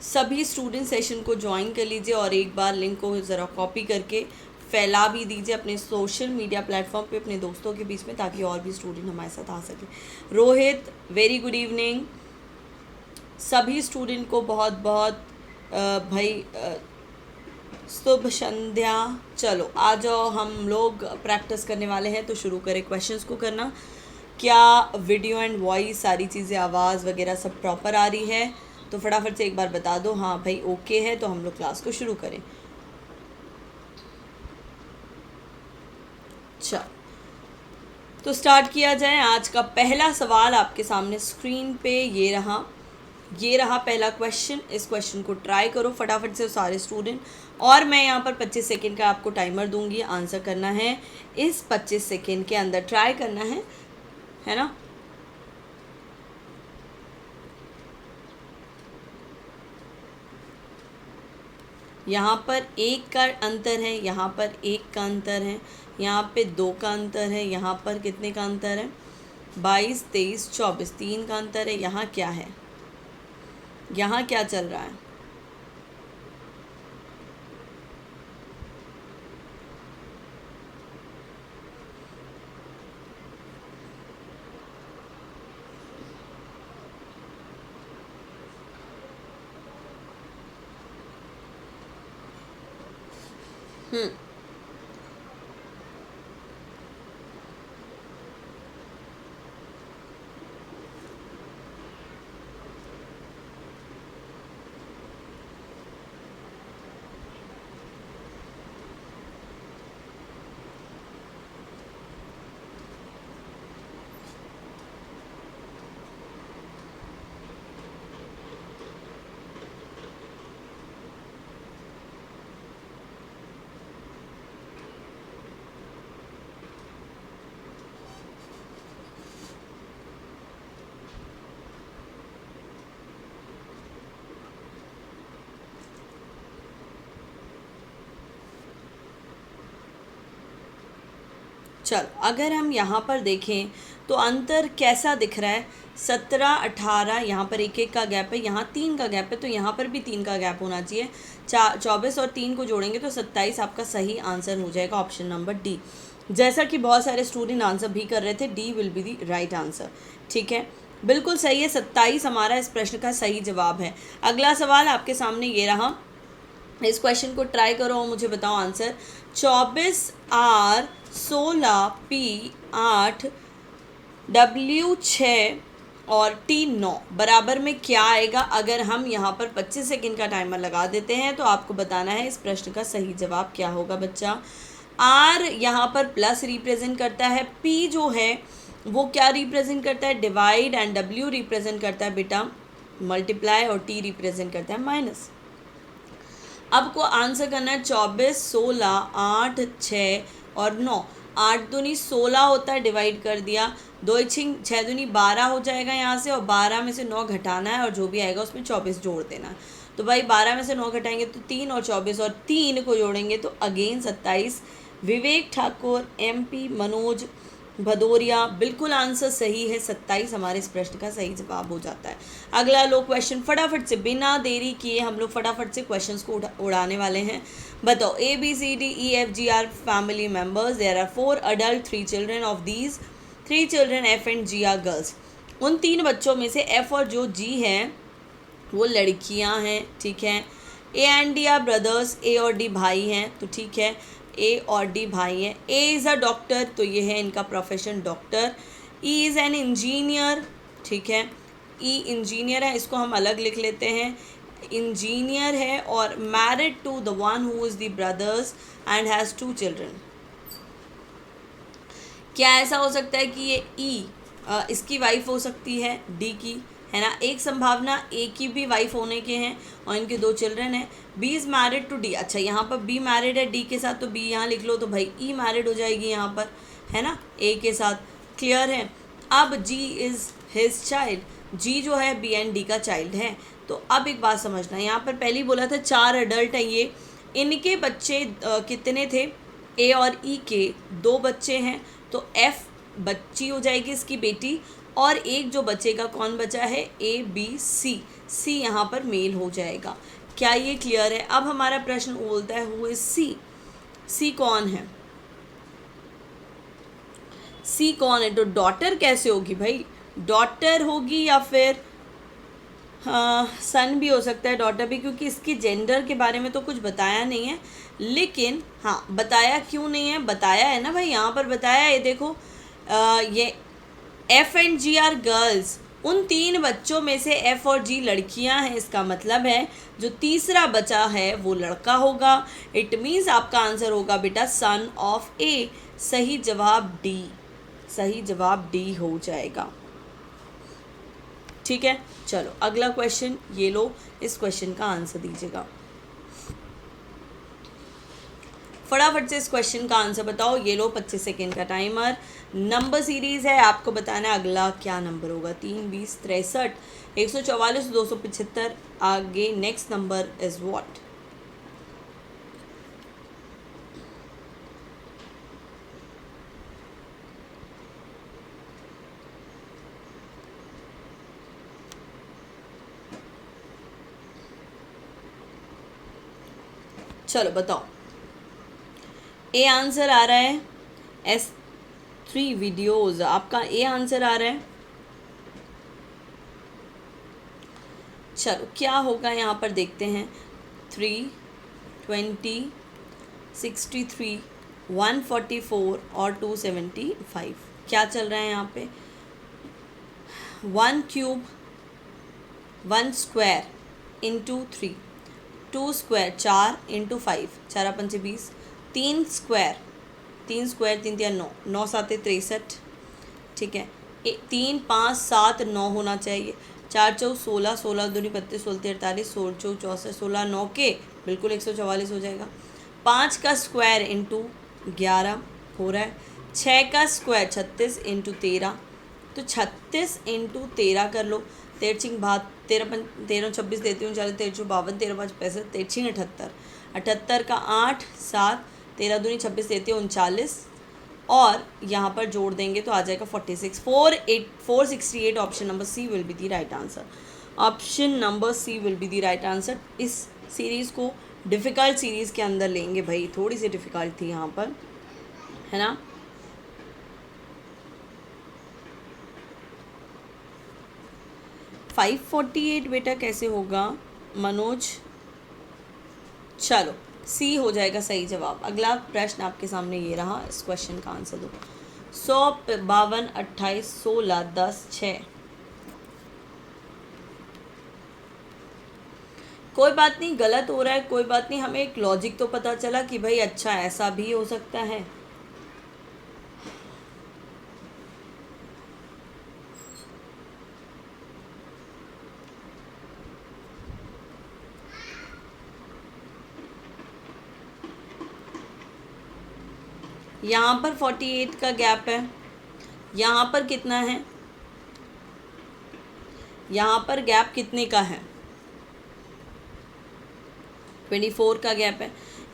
सभी student session को join कर लीजिए और एक बार लिंक को ज़रा कॉपी करके फैला भी दीजिए अपने सोशल मीडिया प्लेटफॉर्म पे अपने दोस्तों के बीच में, ताकि और भी स्टूडेंट हमारे साथ आ सके। Rohit, very good evening. सभी स्टूडेंट को बहुत बहुत भाई शुभ संध्या। चलो आ जाओ, हम लोग प्रैक्टिस करने वाले हैं, तो शुरू करें क्वेश्चंस को करना। क्या वीडियो एंड वॉइस सारी चीज़ें, आवाज़ वगैरह सब प्रॉपर आ रही है? तो फटाफट से एक बार बता दो हाँ भाई ओके है, तो हम लोग क्लास को शुरू करें। अच्छा, तो स्टार्ट किया जाए। आज का पहला सवाल आपके सामने स्क्रीन पे ये रहा पहला क्वेश्चन। इस क्वेश्चन को ट्राई करो फटाफट से सारे स्टूडेंट, और मैं यहाँ पर 25 सेकेंड का आपको टाइमर दूंगी। आंसर करना है इस 25 सेकेंड के अंदर, ट्राई करना है ना। यहाँ पर एक का अंतर है, यहाँ पर एक का अंतर है, यहाँ पे 2 का अंतर है, यहाँ पर कितने का अंतर है? 22, 23, 24, 3 का अंतर है। यहाँ क्या है, यहाँ क्या चल रहा है? चलो अगर हम यहाँ पर देखें तो अंतर कैसा दिख रहा है? 17, 18, यहाँ पर एक एक का गैप है, यहाँ 3 का गैप है, तो यहाँ पर भी 3 का गैप होना चाहिए। 24 और 3 को जोड़ेंगे तो 27 आपका सही आंसर हो जाएगा, ऑप्शन नंबर डी। जैसा कि बहुत सारे स्टूडेंट आंसर भी कर रहे थे, D will be the right answer. ठीक है, बिल्कुल सही है, 27 हमारा इस प्रश्न का सही जवाब है। अगला सवाल आपके सामने ये रहा, इस क्वेश्चन को ट्राई करो और मुझे बताओ आंसर। 24 आर, 16 पी, 8 डब्ल्यू, 6 और टी 9 बराबर में क्या आएगा? अगर हम यहाँ पर 25 सेकंड का टाइमर लगा देते हैं तो आपको बताना है इस प्रश्न का सही जवाब क्या होगा बच्चा। आर यहाँ पर प्लस रिप्रेजेंट करता है, पी जो है वो क्या रिप्रेजेंट करता है? डिवाइड, एंड डब्ल्यू रिप्रेजेंट करता है बेटा मल्टीप्लाई, और टी रिप्रेजेंट करता है माइनस। अब को आंसर करना है 24, 16, 8, 6 और 9। 8 दूनी 16 होता है, डिवाइड कर दिया, 2 6 दूनी 12 हो जाएगा यहाँ से, और 12 में से 9 घटाना है, और जो भी आएगा उसमें 24 जोड़ देना है। तो भाई 12 में से 9 घटाएंगे तो 3, और 24 और 3 को जोड़ेंगे तो अगेन 27। विवेक ठाकुर, MP मनोज भदौरिया, बिल्कुल आंसर सही है, 27 हमारे इस प्रश्न का सही जवाब हो जाता है। अगला लो क्वेश्चन, फटाफट से बिना देरी किए हम लोग फटाफट से क्वेश्चंस को उड़ाने वाले हैं। बताओ, ABCDEFGR family members, there are 4 adult 3 children, of these 3 children F and G are girls. उन 3 बच्चों में से F और जो G हैं वो लड़कियां हैं। ठीक है, A and D are brothers, A और D भाई हैं, तो ठीक है ए और डी भाई हैं। ए इज़ अ डॉक्टर, तो ये है इनका profession doctor. E is an engineer, ठीक है, ई इंजीनियर है, इसको हम अलग लिख लेते हैं, इंजीनियर है, और married to the one who is the brothers and has 2 children. क्या ऐसा हो सकता है कि ये ई इसकी वाइफ हो सकती है डी की, है ना? एक संभावना ए की भी वाइफ होने के हैं और इनके 2 चिल्ड्रन हैं। B is married to D, अच्छा यहाँ पर बी मैरिड है डी के साथ, तो बी यहाँ लिख लो, तो भाई ई मैरिड हो जाएगी यहाँ पर, है ना, ए के साथ। क्लियर है? अब जी इज़ हिज चाइल्ड, जी जो है बी एंड डी का चाइल्ड है। तो अब एक बात समझना, यहाँ पर पहले ही बोला था 4 अडल्ट हैं ये, इनके बच्चे कितने थे? ए और ई के 2 बच्चे हैं, तो एफ बच्ची हो जाएगी इसकी बेटी, और एक जो बचेगा कौन बचा है? A B C, सी यहाँ पर मेल हो जाएगा। क्या ये क्लियर है? अब हमारा प्रश्न बोलता है हु इज सी, सी कौन है, सी कौन है? तो डॉटर कैसे होगी भाई, डॉटर होगी या फिर सन भी हो सकता है, डॉटर भी, क्योंकि इसकी जेंडर के बारे में तो कुछ बताया नहीं है। लेकिन हाँ, बताया क्यों नहीं है, बताया है ना भाई, यहाँ पर बताया है। देखो ये F and G are girls, उन 3 बच्चों में से एफ और जी लड़कियां हैं, इसका मतलब है जो तीसरा बचा है वो लड़का होगा। इट मीन्स आपका आंसर होगा बेटा सन ऑफ ए। सही जवाब डी, सही जवाब डी हो जाएगा। ठीक है, चलो अगला क्वेश्चन ये लो, इस क्वेश्चन का आंसर दीजिएगा। फटाफट से इस क्वेश्चन का आंसर बताओ। ये लो 25 सेकेंड का टाइमर। नंबर सीरीज है, आपको बताना है अगला क्या नंबर होगा। 3, 20, 63, 144, 275। आगे नेक्स्ट नंबर इज व्हाट? चलो बताओ। ए आंसर आ रहा है, S3 वीडियोज़, आपका ए आंसर आ रहा है। चलो क्या होगा यहाँ पर देखते हैं। 3, 20, 63, 144 और 275 क्या चल रहा है यहाँ पे? 1 cube 1 square into 3, 2 square 4 into 5, 4 पंचे 20, 3 स्क्वायर 3 स्क्वायर 3 3 9, 9 7 63। ठीक है, 3 5 7 9 होना चाहिए। 4 चौक 16, 16 दूनी 32, 16 48, 16 चौक 64, 16 9 के बिल्कुल 144 हो जाएगा। 5 का स्क्वायर इंटू 11 हो रहा है। 6 का स्क्वायर 36 इंटू 13, तो 36 इंटू 13 कर लो। 13 भात 13 26 देती हूँ, 40 13 52, 13 5 65, 13 78, 78 का 8 7, 13 दूनी 26 देती हूँ 39, और यहाँ पर जोड़ देंगे तो आ जाएगा 46। 468 option number C will be the right answer. Option number C will be the right answer. इस सीरीज़ को डिफ़िकल्ट सीरीज़ के अंदर लेंगे भाई, थोड़ी सी डिफ़िकल्ट थी यहाँ पर, है ना। फाइव 48 बेटा कैसे होगा मनोज? चलो सी हो जाएगा सही जवाब। अगला प्रश्न आपके सामने ये रहा, इस क्वेश्चन का आंसर दो। 152, 28, 16, 10, 6। कोई बात नहीं, गलत हो रहा है कोई बात नहीं, हमें एक लॉजिक तो पता चला कि भाई अच्छा ऐसा भी हो सकता है। यहाँ पर 48 का गैप है, यहाँ पर कितना है, यहाँ पर गैप कितने का है? 24 का गैप है।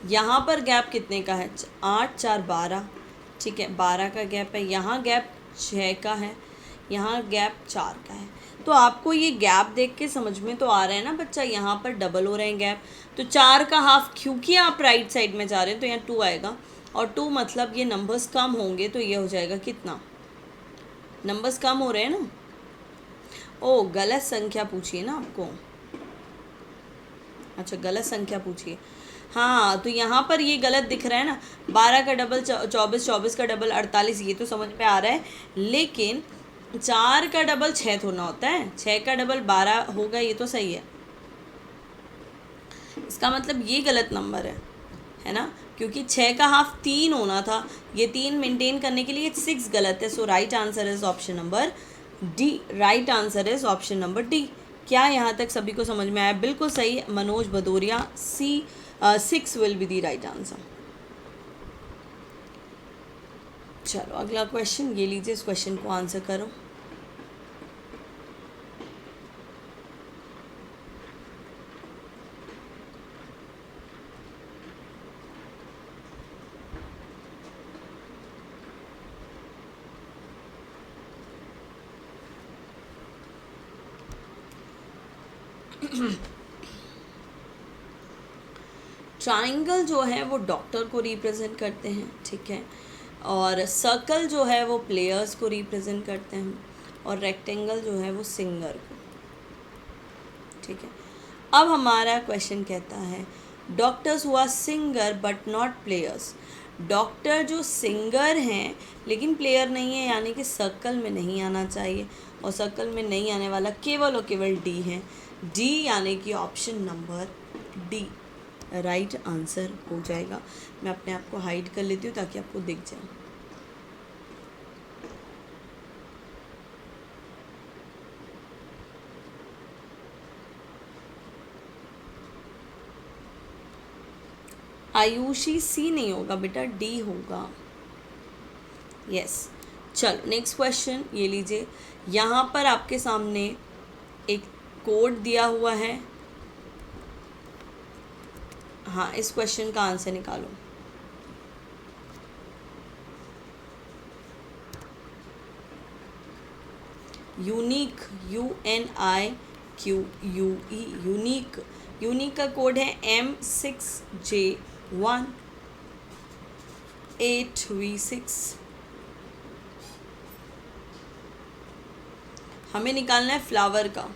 यहाँ पर गैप कितने का है? 8 4 12, ठीक है, 12 का गैप है। यहाँ गैप 6 का है, यहाँ गैप 4 का है। तो आपको ये गैप देख के समझ में तो आ रहा है ना बच्चा, यहाँ पर डबल हो रहे हैं गैप। तो 4 का हाफ, क्योंकि आप राइट साइड में जा रहे हैं तो यहाँ 2 आएगा, और 2 मतलब ये नंबर्स कम होंगे तो ये हो जाएगा कितना? नंबर्स कम हो रहे हैं ना। ओ गलत संख्या पूछिए ना आपको, अच्छा गलत संख्या पूछिए। हाँ तो यहाँ पर ये गलत दिख रहा है ना, 12 का डबल 24, 24 का डबल 48, ये तो समझ में आ रहा है। लेकिन 4 का डबल 6 थोड़ा होता है, 6 का डबल 12 होगा, ये तो सही है। इसका मतलब ये गलत नंबर है ना, क्योंकि 6 का हाफ 3 होना था, ये 3 मेंटेन करने के लिए 6 गलत है। So right answer is option number D. Right answer is option number D. क्या यहाँ तक सभी को समझ में आया? बिल्कुल सही मनोज भदौरिया, सी 6 will be the right answer. चलो अगला क्वेश्चन ये लीजिए, इस क्वेश्चन को आंसर करो। ट्राइंगल जो है वो डॉक्टर को रिप्रेजेंट करते हैं, ठीक है, और सर्कल जो है वो प्लेयर्स को रिप्रेजेंट करते हैं, और रेक्टेंगल जो है वो सिंगर को, ठीक है। अब हमारा क्वेश्चन कहता है डॉक्टर्स हुआ singer but not players. Doctor जो सिंगर हैं लेकिन प्लेयर नहीं है, यानी कि सर्कल में नहीं आना चाहिए, और सर्कल में नहीं आने वाला केवल और केवल डी है। डी यानी कि option number D right answer हो जाएगा। मैं अपने आप को हाइड कर लेती हूँ ताकि आपको दिख जाए। आयुषी सी नहीं होगा बेटा, डी होगा। यस, चलो नेक्स्ट क्वेश्चन ये लीजिए। यहाँ पर आपके सामने एक कोड दिया हुआ है। हाँ, इस क्वेश्चन का आंसर निकालो। यूनिक, UNIQUE, यूनिक का कोड है M6J18V6। हमें निकालना है फ्लावर का।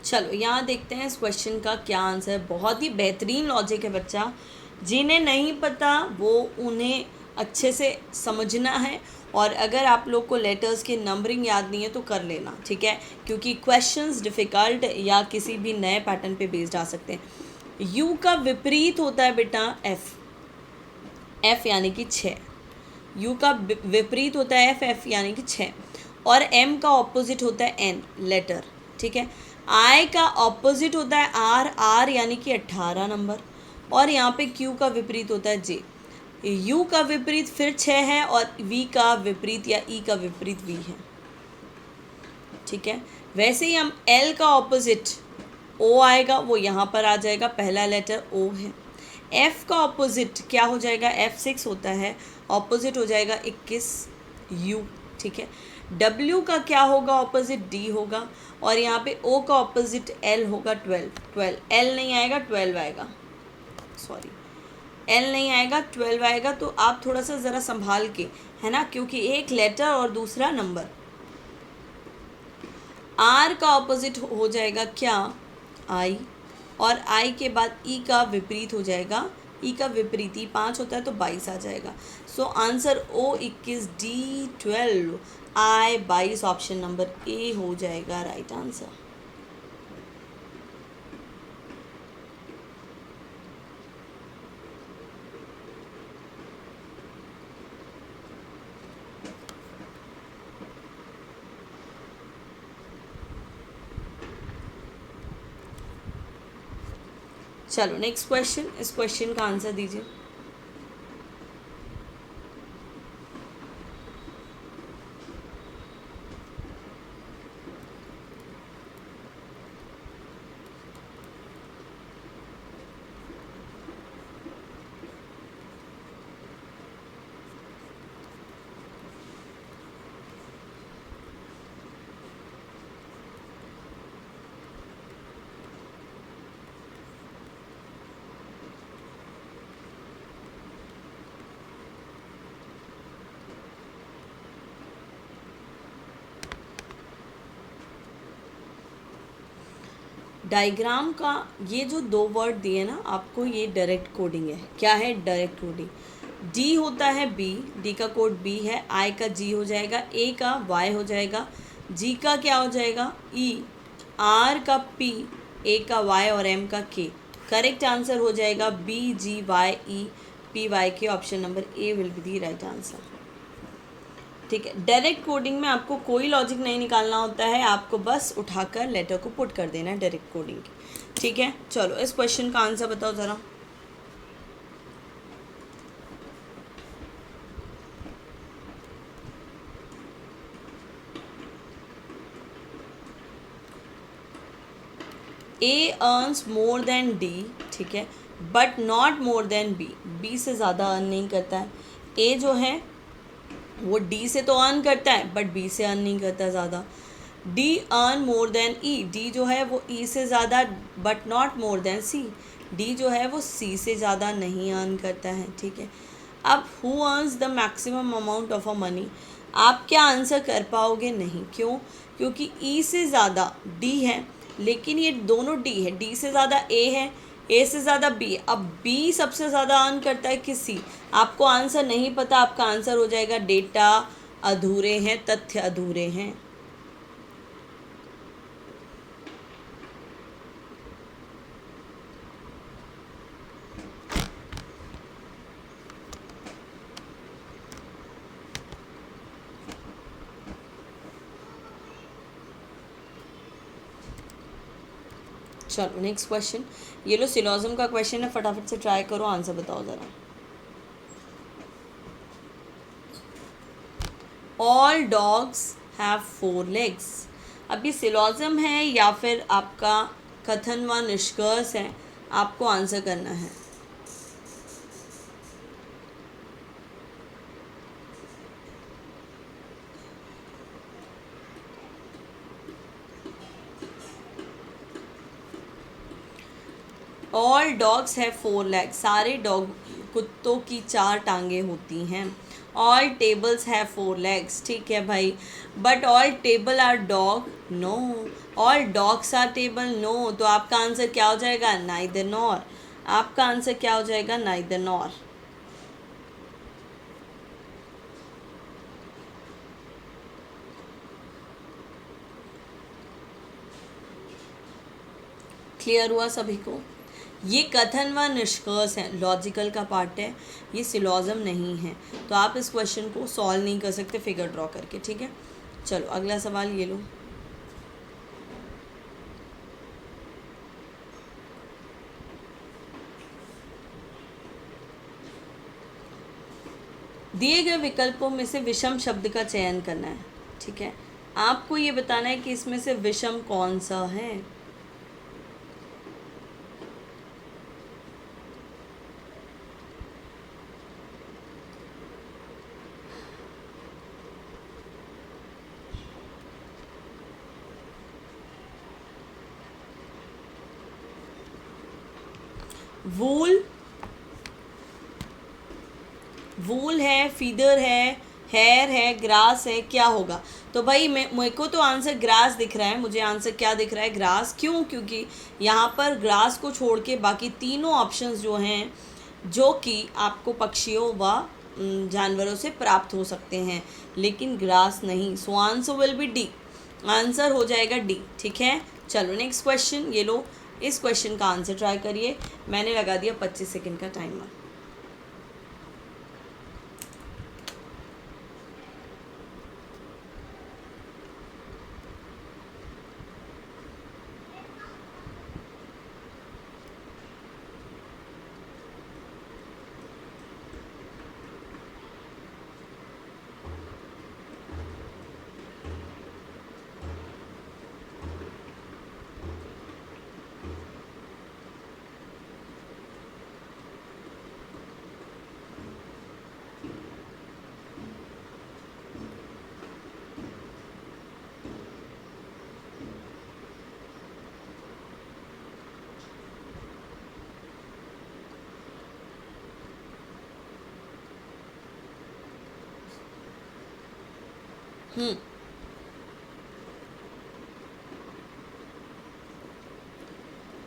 चलो यहाँ देखते हैं इस क्वेश्चन का क्या आंसर है। बहुत ही बेहतरीन लॉजिक है बच्चा, जिन्हें नहीं पता वो उन्हें अच्छे से समझना है, और अगर आप लोग को लेटर्स की नंबरिंग याद नहीं है तो कर लेना, ठीक है, क्योंकि क्वेश्चंस डिफ़िकल्ट या किसी भी नए पैटर्न पे बेस्ड आ सकते हैं। यू का विपरीत होता है बेटा एफ यानी कि 6। यू का विपरीत होता है एफ यानी कि 6, और एम का ऑपोजिट होता है एन लेटर, ठीक है। आई का ऑपोजिट होता है आर यानी कि 18 नंबर, और यहाँ पे क्यू का विपरीत होता है जे। यू का विपरीत फिर 6 है, और वी का विपरीत या ई का विपरीत वी है, ठीक है। वैसे ही हम एल का ऑपोजिट ओ आएगा, वो यहाँ पर आ जाएगा, पहला लेटर ओ है। एफ का ऑपोजिट क्या हो जाएगा, F6 होता है, ऑपोजिट हो जाएगा 21 यू, ठीक है। डब्ल्यू का क्या होगा, ऑपोजिट डी होगा, और यहाँ पे ओ का ऑपोजिट एल होगा 12। एल नहीं आएगा 12 आएगा, सॉरी एल नहीं आएगा 12 आएगा। तो आप थोड़ा सा ज़रा संभाल के, है ना, क्योंकि एक लेटर और दूसरा नंबर। आर का ऑपोजिट हो जाएगा क्या, आई, और आई के बाद ई का विपरीत हो जाएगा, ई का विपरीत ई 5 होता है तो 22 आ जाएगा। So answer O 21 D 12 I 22 option number A हो जाएगा राइट आंसर। चलो नेक्स्ट क्वेश्चन, इस क्वेश्चन का आंसर दीजिए। डायग्राम का ये जो दो वर्ड दिए ना आपको, ये डायरेक्ट कोडिंग है। क्या है डायरेक्ट कोडिंग? डी होता है बी, डी का कोड बी है, आई का जी हो जाएगा, ए का वाई हो जाएगा, जी का क्या हो जाएगा ई, आर का पी, ए का वाई और एम का के। करेक्ट आंसर हो जाएगा बी जी वाई ई पी वाई के। Option number A will be the right answer. ठीक है। डायरेक्ट कोडिंग में आपको कोई लॉजिक नहीं निकालना होता है, आपको बस उठाकर लेटर को पुट कर देना है डायरेक्ट कोडिंग की। ठीक है, चलो इस क्वेश्चन का आंसर बताओ ज़रा। A earns more than D, ठीक है, but not more than B. B से ज़्यादा अर्न नहीं करता है। ए जो है वो डी से तो अर्न करता है बट बी से अर्न नहीं करता ज़्यादा। D earn more than E, D जो है वो ई से ज़्यादा but not more than C. D जो है वो सी से ज़्यादा नहीं अर्न करता है। ठीक है, अब who earns the maximum amount of a money, आप क्या आंसर कर पाओगे? नहीं। क्यों? क्योंकि ई से ज़्यादा डी है, लेकिन ये दोनों डी है, डी से ज़्यादा ए है, ए से ज़्यादा बी। अब बी सबसे ज़्यादा अर्न करता है कि सी? आपको आंसर नहीं पता, आपका आंसर हो जाएगा डेटा अधूरे हैं, तथ्य अधूरे हैं। चलो नेक्स्ट क्वेश्चन, ये लो सिलोज़म का क्वेश्चन है, फटाफट से ट्राई करो, आंसर बताओ ज़रा। All dogs have 4 legs। अब ये सिलोज़म है या फिर आपका कथन व निष्कर्ष है, आपको आंसर करना है। ऑल डॉग्स हैव 4 legs, सारे डॉग कुत्तों की 4 टांगें होती हैं। ऑल टेबल्स हैव 4 legs, ठीक है भाई, but all table are dog, no. All dogs are table, no. तो आपका आंसर क्या हो जाएगा? Neither nor. आपका आंसर क्या हो जाएगा? Neither nor. क्लियर हुआ सभी को? ये कथन व निष्कर्ष है, लॉजिकल का पार्ट है, ये सिलोज़म नहीं है। तो आप इस क्वेश्चन को सॉल्व नहीं कर सकते फिगर ड्रॉ करके। ठीक है, चलो अगला सवाल ये लो। दिए गए विकल्पों में से विषम शब्द का चयन करना है। ठीक है, आपको ये बताना है कि इसमें से विषम कौन सा है। वूल, वूल है, फीदर है, हेयर है, ग्रास है, क्या होगा? तो भाई मेरे को तो आंसर ग्रास दिख रहा है। मुझे आंसर क्या दिख रहा है? ग्रास। क्यों? क्योंकि यहाँ पर ग्रास को छोड़ के बाकी तीनों ऑप्शंस जो हैं, जो कि आपको पक्षियों व जानवरों से प्राप्त हो सकते हैं, लेकिन ग्रास नहीं। So answer will B D. Answer हो जाएगा डी। ठीक है, चलो नेक्स्ट क्वेश्चन ये लो। इस क्वेश्चन का आंसर ट्राई करिए। मैंने लगा दिया 25 सेकेंड का टाइमर।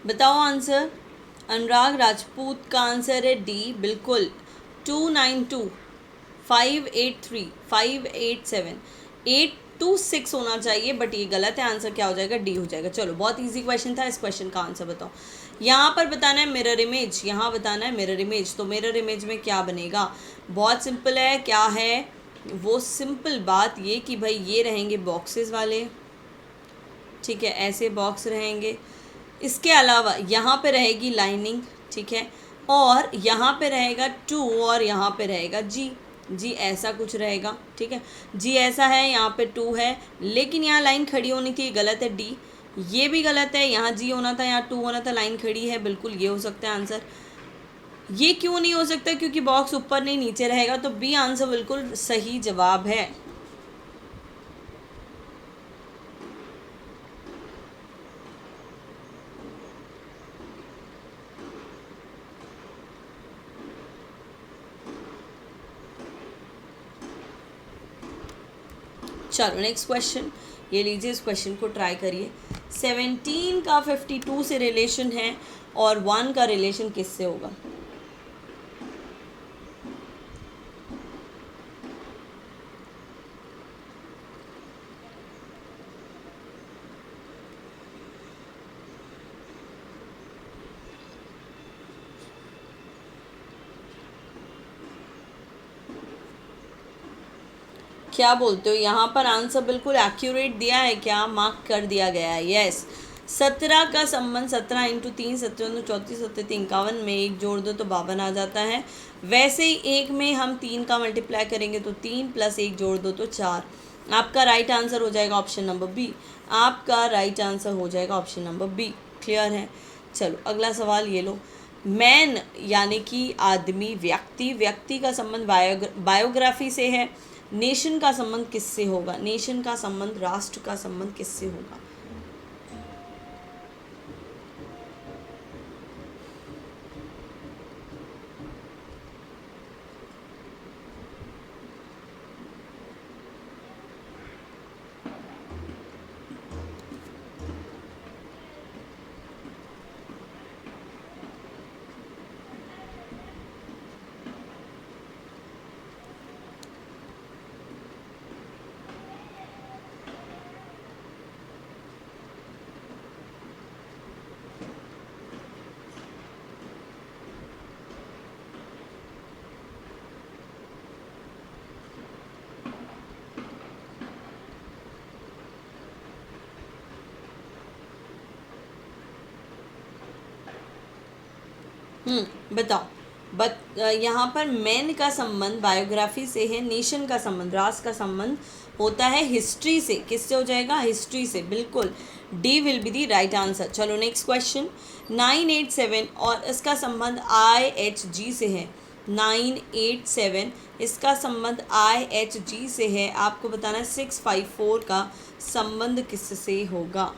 बताओ आंसर। अनुराग राजपूत का आंसर है डी, बिल्कुल। 292, 583, 587, 826 होना चाहिए, बट ये गलत है। आंसर क्या हो जाएगा? डी हो जाएगा। चलो बहुत इजी क्वेश्चन था, इस क्वेश्चन का आंसर बताओ। यहाँ पर बताना है मिरर इमेज, यहाँ बताना है मिरर इमेज। तो मिरर इमेज में क्या बनेगा? बहुत सिंपल है। क्या है? वो सिंपल बात ये कि भाई ये रहेंगे बॉक्सेस वाले, ठीक है, ऐसे बॉक्स रहेंगे। इसके अलावा यहाँ पे रहेगी लाइनिंग, ठीक है, और यहाँ पे रहेगा 2 और यहाँ पे रहेगा जी। जी ऐसा कुछ रहेगा, ठीक है, जी ऐसा है, यहाँ पे 2 है, लेकिन यहाँ लाइन खड़ी होनी थी, गलत है डी। ये भी गलत है, यहाँ जी होना था, यहाँ 2 होना था, लाइन खड़ी है, बिल्कुल ये हो सकता है आंसर। ये क्यों नहीं हो सकता? क्योंकि बॉक्स ऊपर नहीं नीचे रहेगा, तो बी आंसर बिल्कुल सही जवाब है। चलो नेक्स्ट क्वेश्चन, ये लीजिए, इस क्वेश्चन को ट्राई करिए। 17 का 52 से रिलेशन है और 1 का रिलेशन किससे होगा? क्या बोलते हो? यहाँ पर आंसर बिल्कुल एक्यूरेट दिया है क्या? मार्क कर दिया गया है, यस। 17 का संबंध 17 इंटू 3, 17 34, 37 51 में एक जोड़ दो तो 52 आ जाता है। वैसे ही एक में हम 3 का मल्टीप्लाई करेंगे तो 3 प्लस एक जोड़ दो तो 4। आपका राइट आंसर हो जाएगा ऑप्शन नंबर बी। आपका राइट आंसर हो जाएगा ऑप्शन नंबर बी। क्लियर है? चलो अगला सवाल ये लो। मैन यानी कि आदमी, व्यक्ति, व्यक्ति का संबंध बायोग्राफी से है। नेशन का संबंध किससे होगा? नेशन का संबंध, राष्ट्र का संबंध किससे होगा? बताओ। यहाँ पर मैन का संबंध बायोग्राफी से है, नेशन का संबंध, राष्ट्र का संबंध होता है हिस्ट्री से। किससे हो जाएगा? हिस्ट्री से, बिल्कुल D will be the right answer. चलो नेक्स्ट क्वेश्चन। 987 और इसका संबंध IHG से है। 987 इसका संबंध IHG से है। आपको बताना है 654 का संबंध किससे होगा?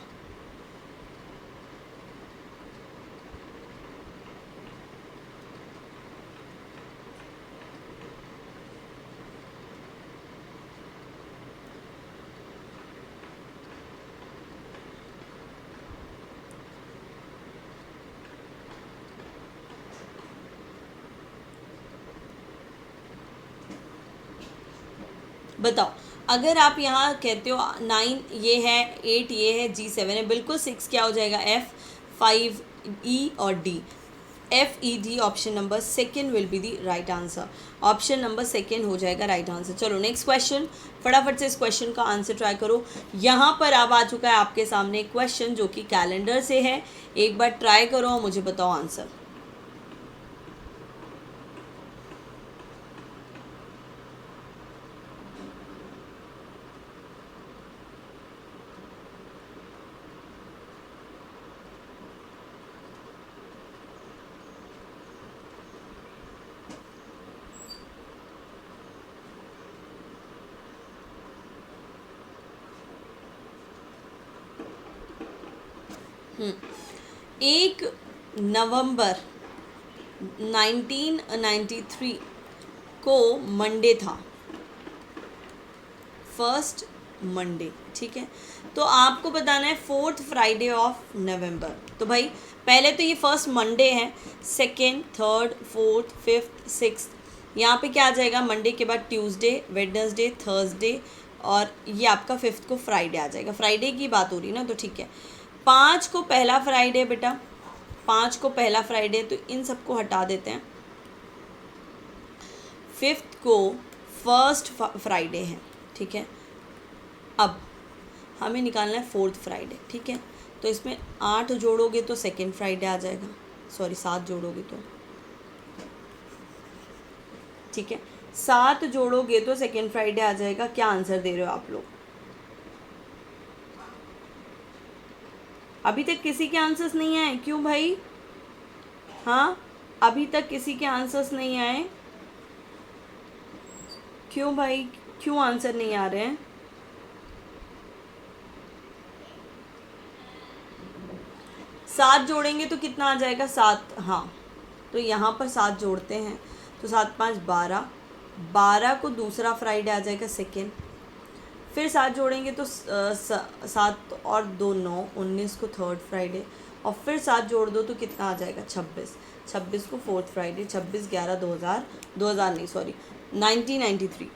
बताओ। अगर आप यहाँ कहते हो 9 ये है, 8 ये है, G7 है, बिल्कुल 6 क्या हो जाएगा? F, 5 E और D। FED option number second will be the right answer. Option number second हो जाएगा राइट आंसर। चलो नेक्स्ट क्वेश्चन, फटाफट से इस क्वेश्चन का आंसर ट्राई करो। यहाँ पर अब आ चुका है आपके सामने क्वेश्चन जो कि कैलेंडर से है। एक बार ट्राई करो और मुझे बताओ आंसर। एक नवंबर 1993 को मंडे था, फर्स्ट मंडे, ठीक है। तो आपको बताना है 4th फ्राइडे ऑफ नवंबर। तो भाई पहले तो ये फर्स्ट मंडे है, second, third, fourth, fifth, six, यहाँ पे क्या आ जाएगा? मंडे के बाद ट्यूसडे, वेडनेसडे, थर्सडे और ये आपका 5th को फ्राइडे आ जाएगा। फ्राइडे की बात हो रही ना, तो ठीक है। 5 को पहला फ्राइडे बेटा, 5 को पहला फ्राइडे, तो इन सबको हटा देते हैं। 5th को फर्स्ट फ्राइडे है, ठीक है। अब हमें निकालना है फोर्थ फ्राइडे, ठीक है। तो इसमें 8 जोड़ोगे तो सेकेंड फ्राइडे आ जाएगा, सॉरी 7 जोड़ोगे तो, ठीक है, 7 जोड़ोगे तो सेकेंड फ्राइडे आ जाएगा। क्या आंसर दे रहे हो आप लोग? अभी तक किसी के आंसर्स नहीं आए? क्यों भाई? हाँ, अभी तक किसी के आंसर्स नहीं आए? क्यों भाई, क्यों आंसर नहीं आ रहे हैं? सात जोड़ेंगे तो कितना आ जाएगा? 7, हाँ। तो यहाँ पर 7 जोड़ते हैं तो 7 5 12, 12 को दूसरा फ्राइडे आ जाएगा सेकेंड। फिर 7 जोड़ेंगे तो 7 और 2 9, 19 को थर्ड फ्राइडे। और फिर 7 जोड़ दो तो कितना आ जाएगा? 26, 26 को फोर्थ फ्राइडे। 26 11 2000 नहीं सॉरी 1993,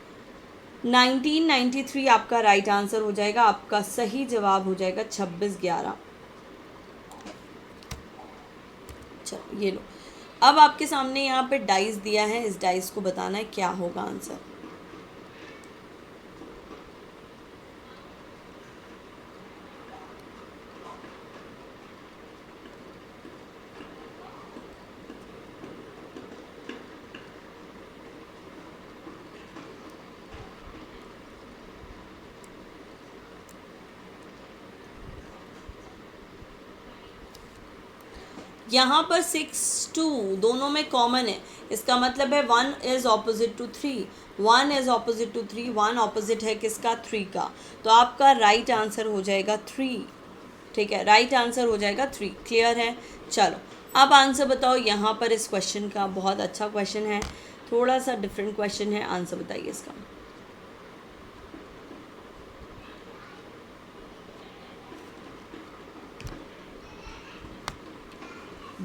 1993 आपका राइट आंसर हो जाएगा। आपका सही जवाब हो जाएगा 26 11। चलो ये लो, अब आपके सामने यहाँ पे डाइस दिया है, इस डाइस को बताना है क्या होगा आंसर। यहाँ पर 6 2 दोनों में कॉमन है, इसका मतलब है 1 is opposite to 3, 1 is opposite to 3, 1 opposite है किसका? 3 का। तो आपका राइट आंसर हो जाएगा 3, ठीक है, राइट आंसर हो जाएगा 3। क्लियर है? चलो अब आंसर बताओ यहाँ पर इस क्वेश्चन का। बहुत अच्छा क्वेश्चन है, थोड़ा सा डिफरेंट क्वेश्चन है, आंसर बताइए इसका।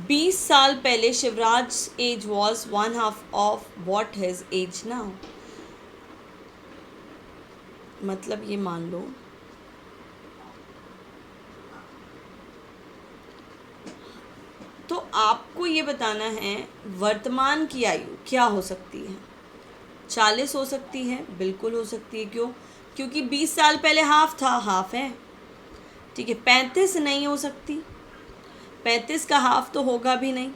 20 साल पहले Shivraj age was 1/2 of what his age now. मतलब ये मान लो तो आपको ये बताना है वर्तमान की आयु क्या हो सकती है। 40 हो सकती है, बिल्कुल हो सकती है। क्यों? क्योंकि 20 साल पहले हाफ था, हाफ है, ठीक है। 35 नहीं हो सकती, 35 का हाफ तो होगा भी नहीं,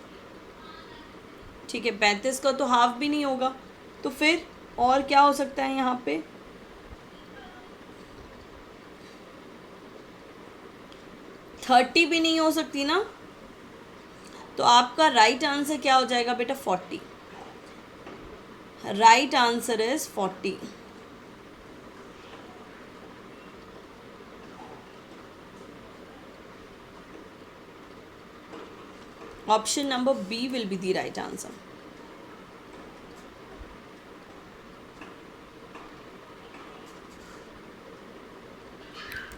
ठीक है, 35 का तो हाफ भी नहीं होगा। तो फिर और क्या हो सकता है यहाँ पे? 30 भी नहीं हो सकती ना। तो आपका राइट आंसर क्या हो जाएगा बेटा? 40। Right answer is 40। Option number B will be the right answer.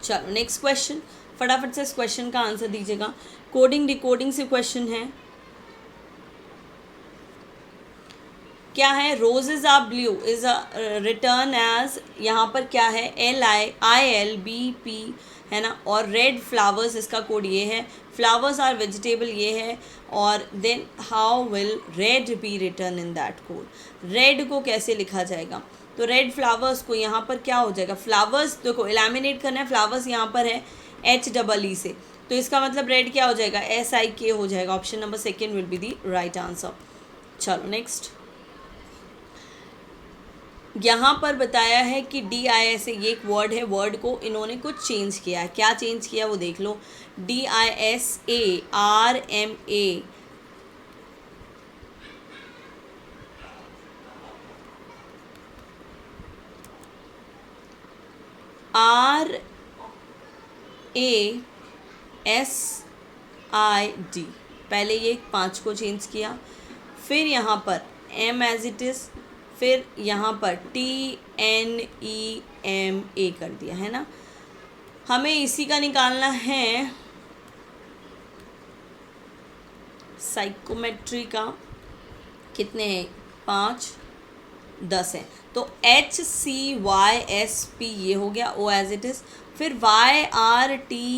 चलो नेक्स्ट क्वेश्चन, फटाफट से इस क्वेश्चन का आंसर दीजिएगा। कोडिंग डिकोडिंग से क्वेश्चन है। क्या है? Roses are blue is return age, यहाँ पर क्या है? LILBP है ना। और रेड फ्लावर्स, इसका कोड ये है। फ्लावर्स आर वेजिटेबल ये है। और then how will red be return in that code? Red को कैसे लिखा जाएगा? तो रेड फ्लावर्स को यहाँ पर क्या हो जाएगा? फ्लावर्स देखो एलिमिनेट करना है, फ्लावर्स यहाँ पर है HEE से, तो इसका मतलब रेड क्या हो जाएगा? SIK हो जाएगा। Option number second will be the right answer. चलो नेक्स्ट, यहाँ पर बताया है कि DISA ये एक वर्ड है, वर्ड को इन्होंने कुछ चेंज किया है। क्या चेंज किया वो देख लो। DISA RMA RASID, पहले ये 5 को चेंज किया, फिर यहाँ पर M एज इट इज़, फिर यहाँ पर TNEMA कर दिया है ना। हमें इसी का निकालना है साइकोमेट्री का। कितने हैं? 5 10 है। तो HCYSP ये हो गया O एज इट इज़, फिर YRTEM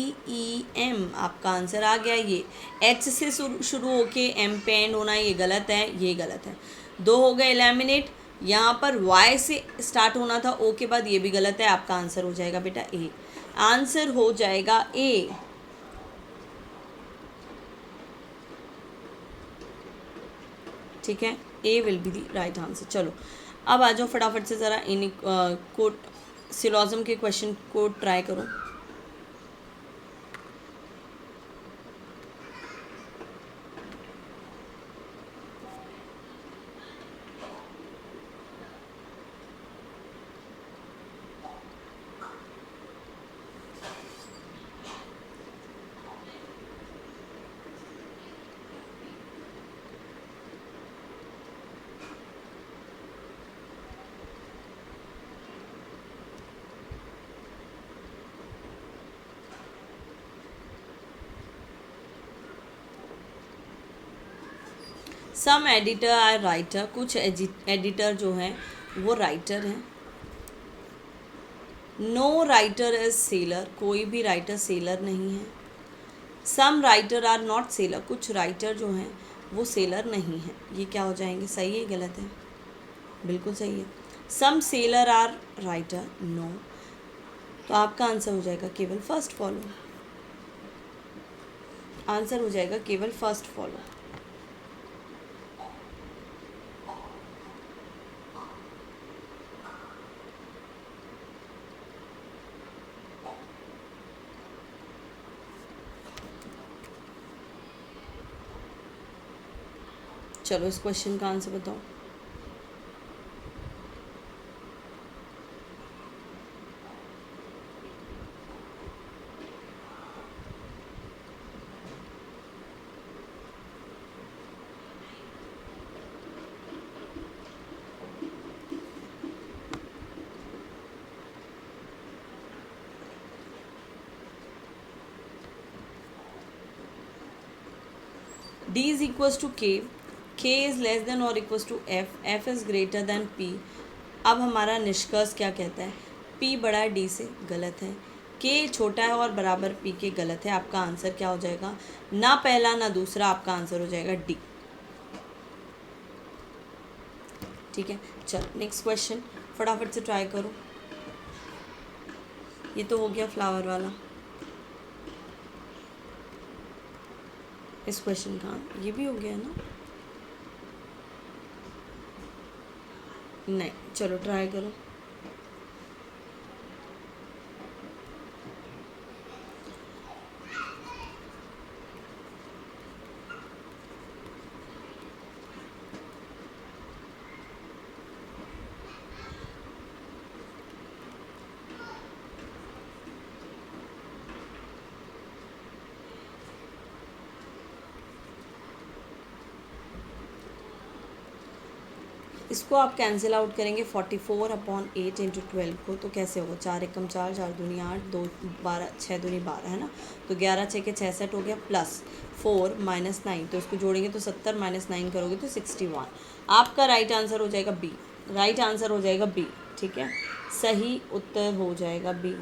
आपका आंसर आ गया। ये H से शुरू होके M पे एंड होना, ये गलत है, ये गलत है। 2 हो गए एलिमिनेट, यहाँ पर Y से स्टार्ट होना था, O के बाद, ये भी गलत है, आपका आंसर हो जाएगा बेटा A। आंसर हो जाएगा A। ठीक है, A will be the right answer. चलो अब आ जाओ फटाफट से ज़रा इन कोड सिलोज़म के क्वेश्चन को ट्राई करो। सम एडिटर आर राइटर, कुछ एडिटर जो हैं वो राइटर हैं। नो राइटर इज सेलर, कोई भी राइटर सेलर नहीं है। सम राइटर आर नॉट सेलर, कुछ राइटर जो हैं वो सेलर नहीं है। ये क्या हो जाएंगे, सही है गलत है? बिल्कुल सही है। सम सेलर आर राइटर, नो। तो आपका आंसर हो जाएगा केवल फर्स्ट फॉलो। आंसर हो जाएगा केवल फर्स्ट फॉलो। चलो इस क्वेश्चन का आंसर बताओ। D is equals to K is less than or equals to F is greater than P। अब हमारा निष्कर्ष क्या कहता है? P बड़ा है D से, गलत है। K छोटा है और बराबर P के, गलत है। आपका आंसर क्या हो जाएगा? ना पहला ना दूसरा, आपका आंसर हो जाएगा D। ठीक है, चलो नेक्स्ट क्वेश्चन फटाफट से ट्राई करो। ये तो हो गया फ्लावर वाला। इस क्वेश्चन का ये भी हो गया ना? नहीं, चलो ट्राई करो। इसको आप कैंसिल आउट करेंगे 44/8 इंटू 12 को, तो कैसे होगा? 4 एकम 4, 4 दूनी 8, 2 12, 6 दूनी 12 है ना। तो 11 6 के 66 हो गया, प्लस 4 माइनस 9, तो इसको जोड़ेंगे तो 70 माइनस 9 करोगे तो 61। आपका राइट आंसर हो जाएगा बी। राइट आंसर हो जाएगा बी। ठीक है, सही उत्तर हो जाएगा बी।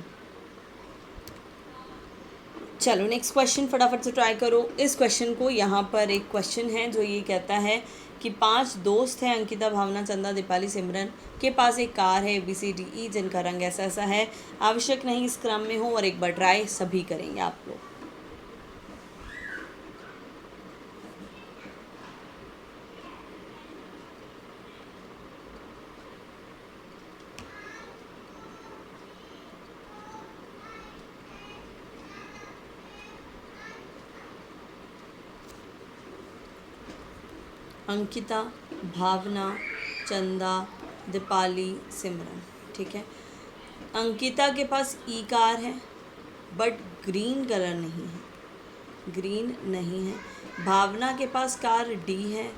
चलो नेक्स्ट क्वेश्चन फटाफट से ट्राई करो इस क्वेश्चन को। यहाँ पर एक क्वेश्चन है जो ये कहता है कि 5 दोस्त हैं, अंकिता, भावना, चंदा, दीपाली, सिमरन, के पास एक कार है ABCDE जिनका रंग ऐसा ऐसा है। आवश्यक नहीं इस क्रम में हो, और एक बार ट्राई सभी करेंगे आप लोग। अंकिता, भावना, चंदा, दीपाली, सिमरन। ठीक है, अंकिता के पास ई कार है बट ग्रीन कलर नहीं है, ग्रीन नहीं है। भावना के पास कार डी है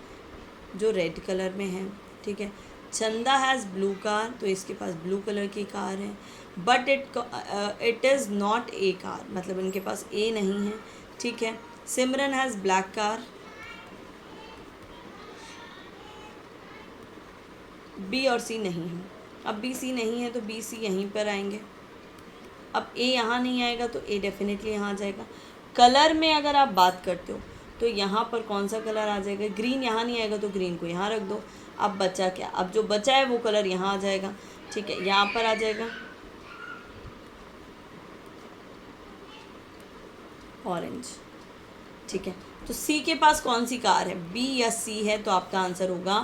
जो रेड कलर में है। ठीक है, चंदा हैज़ ब्लू कार, तो इसके पास ब्लू कलर की कार है, but it is not a car, मतलब इनके पास ए नहीं है। ठीक है, सिमरन हैज़ ब्लैक कार, बी और सी नहीं है। अब बी सी नहीं है तो बी सी यहीं पर आएंगे। अब ए यहाँ नहीं आएगा तो ए डेफिनेटली यहाँ आ जाएगा। कलर में अगर आप बात करते हो तो यहाँ पर कौन सा कलर आ जाएगा, ग्रीन यहाँ नहीं आएगा तो ग्रीन को यहाँ रख दो। अब बचा क्या, अब जो बचा है वो कलर यहाँ आ जाएगा, ठीक है, यहाँ पर आ जाएगा ऑरेंज, ठीक है। तो सी के पास कौन सी कार है, बी या सी है, तो आपका आंसर होगा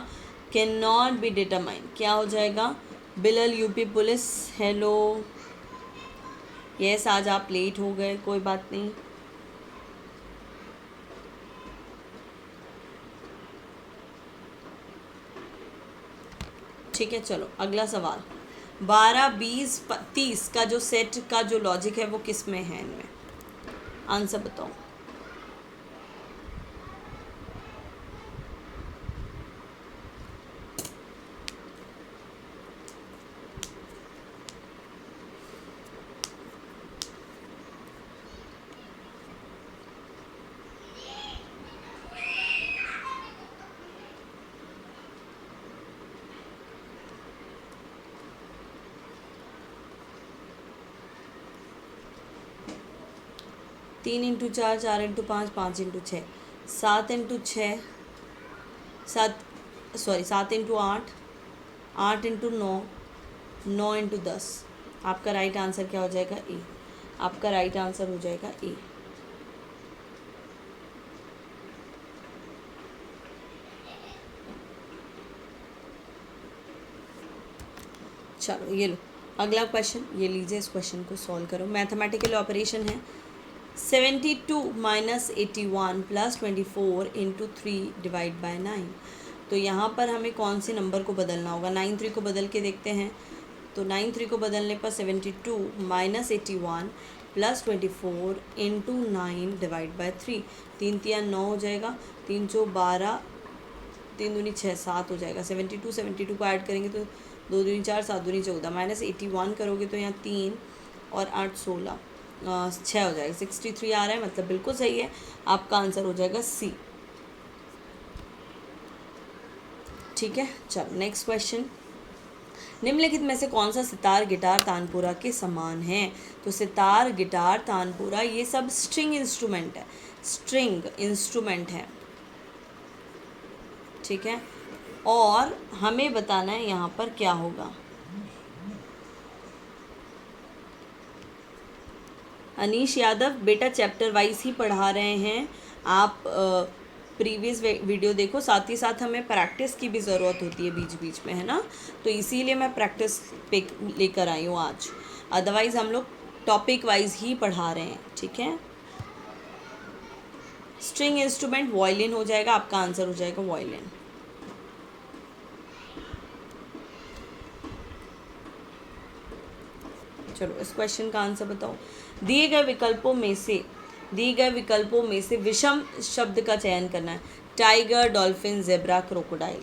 कैन नॉट बी डिटरमाइन, क्या हो जाएगा, Bilal UP police, hello, yes आज आप लेट हो गए, कोई बात नहीं। ठीक है, चलो अगला सवाल, 12, 20, 30 का जो सेट का जो लॉजिक है वो किस में है, इनमें आंसर बताओ। तीन इंटू चार, 4 into 5, 5 into 6, 7 into 6, 7 into 8, 8 into 9, 9 into 10, आपका राइट आंसर क्या हो जाएगा, ए, आपका राइट आंसर हो जाएगा ए। चलो ये लो अगला क्वेश्चन, ये लीजिए, इस क्वेश्चन को सॉल्व करो, मैथमेटिकल ऑपरेशन है, 72 minus 81 plus 24 into 3 divide by 9। तो यहाँ पर हमें कौन से नंबर को बदलना होगा, 9 3 को बदल के देखते हैं। तो 9 3 को बदलने पर 72 minus 81 plus 24 into 9 divide by 3, 3 3 9 हो जाएगा, 3 4 12, 3 दूनी 6 7 हो जाएगा, 72 को ऐड करेंगे तो 2 दूनी 4, 7 दूनी 14, माइनस 81 करोगे तो यहाँ 3 और 8 16, 6 हो जाएगा, 63 आ रहा है, मतलब बिल्कुल सही है, आपका आंसर हो जाएगा सी। ठीक है, चलो नेक्स्ट क्वेश्चन, निम्नलिखित में से कौन सा सितार, गिटार, तानपुरा के समान है। तो सितार, गिटार, तानपुरा ये सब स्ट्रिंग इंस्ट्रूमेंट है, स्ट्रिंग इंस्ट्रूमेंट है, ठीक है। और हमें बताना है यहाँ पर क्या होगा। अनीश यादव, बेटा चैप्टर वाइज ही पढ़ा रहे हैं आप, प्रीवियस वीडियो देखो, साथ ही साथ हमें प्रैक्टिस की भी ज़रूरत होती है बीच बीच में, है ना, तो इसीलिए मैं प्रैक्टिस पे लेकर आई हूँ आज, अदरवाइज़ हम लोग टॉपिक वाइज ही पढ़ा रहे हैं, ठीक है। स्ट्रिंग इंस्ट्रूमेंट वायलिन हो जाएगा, आपका आंसर हो जाएगा वायलिन। चलो इस क्वेश्चन का आंसर बताओ, दिए गए विकल्पों में से विषम शब्द का चयन करना है, tiger, dolphin, zebra, crocodile.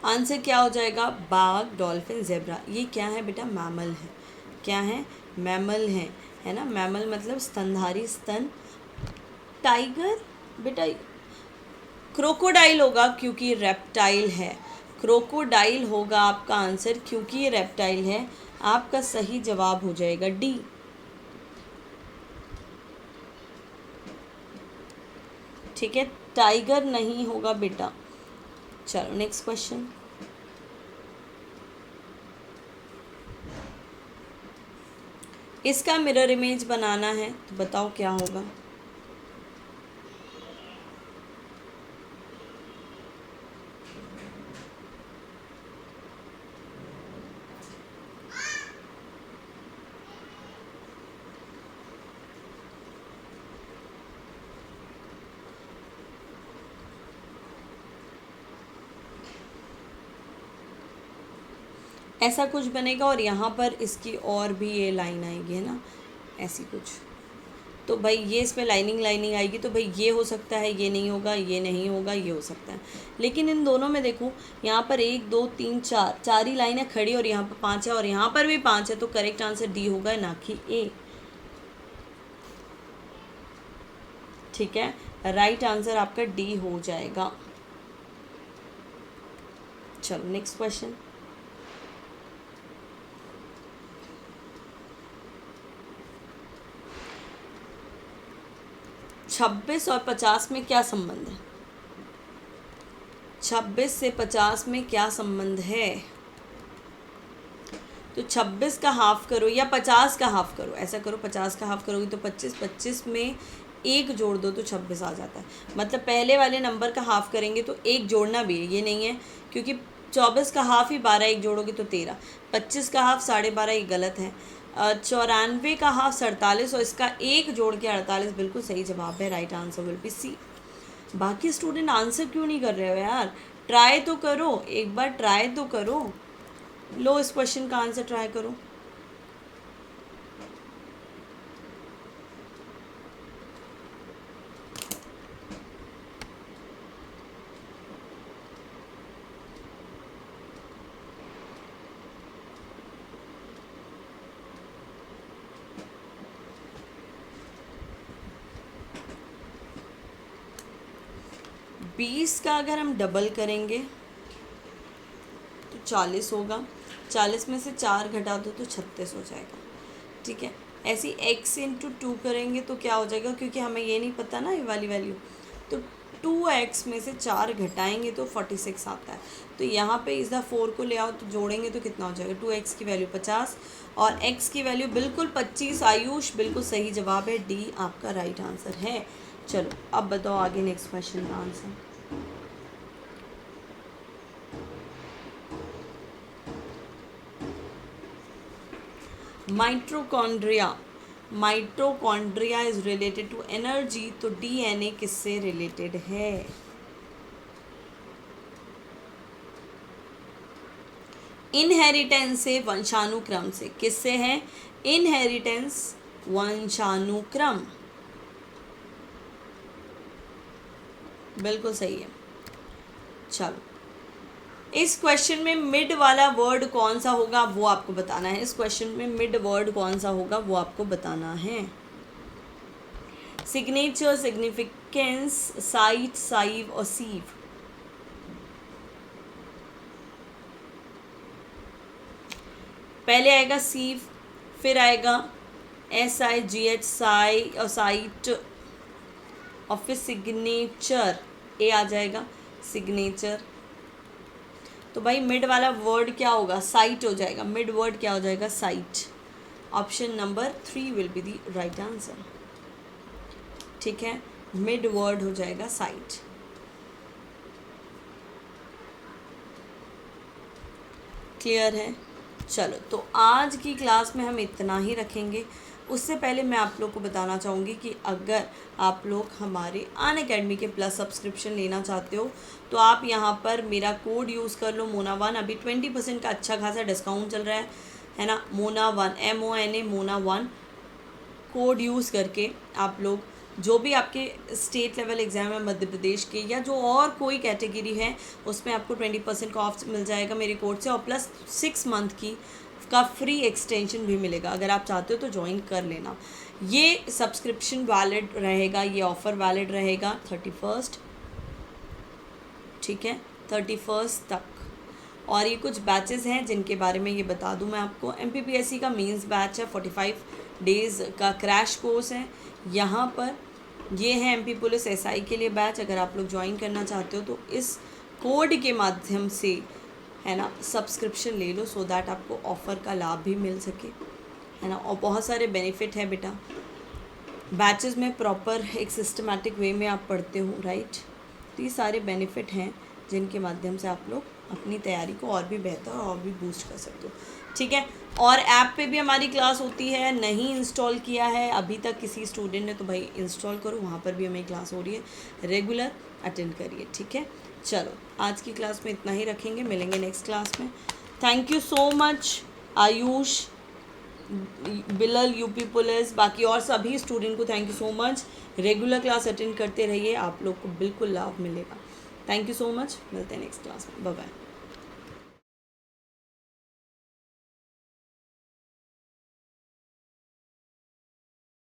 Answer क्या हो जाएगा, बाघ, डॉल्फिन, जेब्रा। ये क्या है बेटा, मैमल है, क्या है, मैमल है ना, मैमल मतलब स्तनधारी, स्तन। टाइगर बेटा क्रोकोडाइल होगा क्योंकि रेप्टाइल है, क्रोकोडाइल होगा आपका आंसर क्योंकि ये रेप्टाइल है, आपका सही जवाब हो जाएगा डी। ठीक है, टाइगर नहीं होगा बेटा। चलो नेक्स्ट क्वेश्चन, इसका मिरर इमेज बनाना है तो बताओ क्या होगा। ऐसा कुछ बनेगा और यहाँ पर इसकी और भी ये लाइन आएगी, है ना, ऐसी कुछ। तो भाई ये इसमें लाइनिंग लाइनिंग आएगी, तो भाई ये हो सकता है, ये नहीं होगा, ये नहीं होगा, ये हो सकता है। लेकिन इन दोनों में देखो, यहाँ पर 1 2 3 4 4 ही लाइनें खड़ी और यहाँ पर 5 है और यहाँ पर भी 5 है, तो करेक्ट आंसर डी होगा, ना कि ए। ठीक है, राइट आंसर आपका डी हो जाएगा। चलो नेक्स्ट क्वेश्चन। छब्बीस और 50 में क्या संबंध है? 26 से 50 में क्या संबंध है? तो 26 का हाफ करो या 50 का हाफ करो, ऐसा करो 50 का हाफ करोगे तो 25, 25 में एक जोड़ दो तो 26 आ जाता है। मतलब पहले वाले नंबर का हाफ करेंगे तो एक जोड़ना भी है, ये नहीं है, क्योंकि 24 का हाफ ही 12, एक जोड़ोगे तो 13। 25 का हाफ 12.5, ये गलत है। 94 का हाफ 47 और इसका एक जोड़ के 48 बिल्कुल सही जवाब है। Right answer will be C. बाकी स्टूडेंट आंसर क्यों नहीं कर रहे हो यार? ट्राई तो करो, एक बार ट्राई तो करो। लो इस क्वेश्चन का आंसर ट्राई करो। बीस का अगर हम डबल करेंगे तो 40 होगा। 40 में से 4 घटा दो तो 36 हो जाएगा। ठीक है, ऐसी x इंटू 2 करेंगे तो क्या हो जाएगा, क्योंकि हमें ये नहीं पता ना ये वाली वैल्यू, तो 2x में से 4 घटाएंगे तो 46 आता है। तो यहाँ पे इस द 4 को ले आओ तो जोड़ेंगे तो कितना हो जाएगा, 2x की वैल्यू 50 और x की वैल्यू बिल्कुल 25। आयुष बिल्कुल सही जवाब है, डी आपका राइट आंसर है। चलो अब बताओ आगे नेक्स्ट क्वेश्चन का answer. Mitochondria is related to energy, तो डीएनए किससे रिलेटेड है? इनहेरिटेंस से, वंशानुक्रम से। किससे है? इनहेरिटेंस, वंशानुक्रम, बिल्कुल सही है। चलो इस क्वेश्चन में मिड वाला वर्ड कौन सा होगा वो आपको बताना है। इस क्वेश्चन में मिड वर्ड कौन सा होगा वो आपको बताना है। सिग्नेचर, सिग्निफिकेंस, साइट, साइव और सीव। पहले आएगा सीव, फिर आएगा SIGH, साई और साइट, और फिर सिग्नेचर, ए आ जाएगा सिग्नेचर। तो भाई मिड वाला वर्ड क्या होगा? साइट हो जाएगा। मिड वर्ड क्या हो जाएगा? Site. Option number 3 will be the right answer. ठीक है, मिड वर्ड हो जाएगा साइट। क्लियर है? चलो तो आज की क्लास में हम इतना ही रखेंगे। उससे पहले मैं आप लोग को बताना चाहूँगी कि अगर आप लोग हमारे अनअकैडमी के प्लस सब्सक्रिप्शन लेना चाहते हो तो आप यहाँ पर मेरा कोड यूज़ कर लो, मोना1। अभी 20% का अच्छा खासा डिस्काउंट चल रहा है ना। मोना1, MONA, मोना1 कोड यूज़ करके आप लोग जो भी आपके स्टेट लेवल एग्ज़ाम है मध्य प्रदेश के, या जो और कोई कैटेगरी है, उसमें आपको 20% का ऑफ मिल जाएगा मेरे कोड से, और प्लस 6 मंथ का फ्री एक्सटेंशन भी मिलेगा। अगर आप चाहते हो तो ज्वाइन कर लेना। ये सब्सक्रिप्शन वैलिड रहेगा, ये ऑफ़र वैलिड रहेगा 31st, ठीक है, 31st तक। और ये कुछ बैचेस हैं जिनके बारे में ये बता दूं मैं आपको। MPPSC का मेंस बैच है, 45 डेज़ का क्रैश कोर्स है यहाँ पर। ये है MP पुलिस SI के लिए बैच। अगर आप लोग ज्वाइन करना चाहते हो तो इस कोड के माध्यम से, है ना, सब्सक्रिप्शन ले लो, सो दैट आपको ऑफ़र का लाभ भी मिल सके, है ना। और बहुत सारे बेनिफिट है बेटा। बैचेस में प्रॉपर एक सिस्टमैटिक वे में आप पढ़ते हो, राइट। तो ये सारे बेनिफिट हैं जिनके माध्यम से आप लोग अपनी तैयारी को और भी बेहतर और भी बूस्ट कर सकते हो, ठीक है। और ऐप पे भी हमारी क्लास होती है, नहीं इंस्टॉल किया है अभी तक किसी स्टूडेंट ने तो भाई इंस्टॉल करो, वहाँ पर भी हमें क्लास हो रही है, रेगुलर अटेंड करिए, ठीक है। चलो आज की क्लास में इतना ही रखेंगे, मिलेंगे नेक्स्ट क्लास में। Thank you so much Ayush, बिलल यूपी पुलिस, बाकी और सभी स्टूडेंट को thank you so much. Regular class attend करते रहिए, आप लोग को बिल्कुल लाभ मिलेगा। थैंक यू सो मच, मिलते हैं नेक्स्ट क्लास में, बाय बाय।